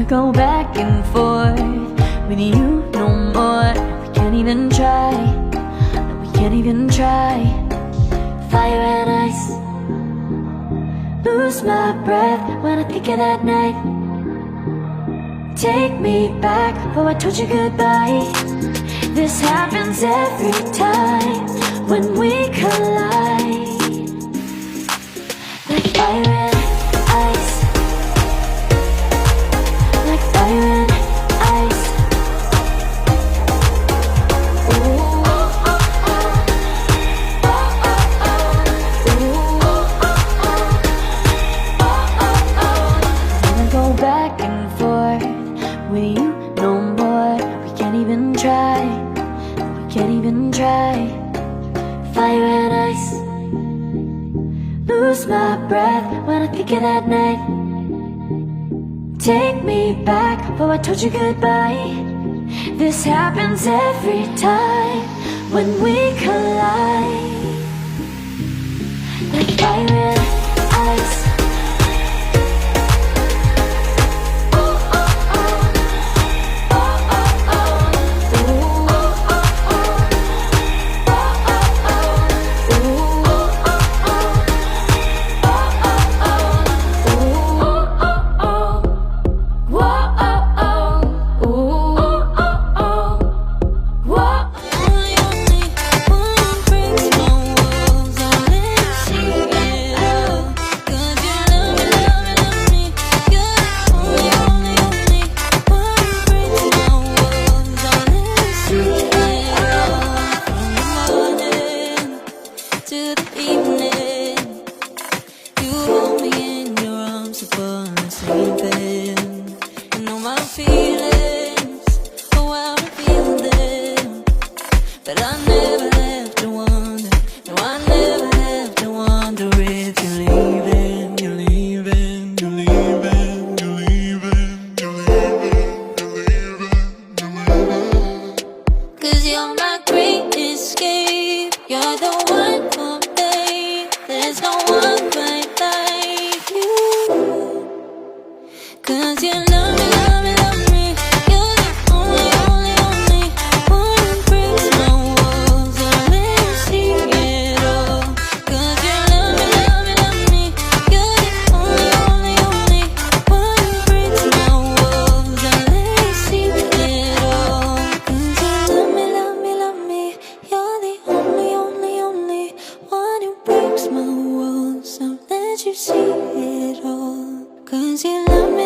go back and forth with you no more. We can't even try, no, we can't even try. Fire and ice, lose my breath when I think of that night. Take me back, oh I told you goodbye. This happens every time when we collide. Like fire and ice, like fire and ice. Ooh, oh, oh, oh. Oh, oh, oh. Ooh, oh, oh, oh. Oh, oh, oh. Wanna go back and forth with you no more. We can't even try, we can't even try. Fire and ice, lose my breath when I think of that night. Take me back, oh I told you goodbye. This happens every time when we collide. Like fire and ice. But I never have to wonder, no I never have to wonder if you're leaving, you're leaving, you're leaving, you're leaving, you're leaving, you're leaving, you're leaving. 'Cause you're my great escape, you're the one for me, there's no one quite like you. 'Cause you love me, love me, love me, you're the only, only, only one who breaks my walls and let me see it all. 'Cause you love me, love me, love me, you're the only, only, only one who breaks my walls and let me see it all. 'Cause you love me, love me, love me, you're the only, only, only one who breaks my walls and let you see it all. 'Cause you love me.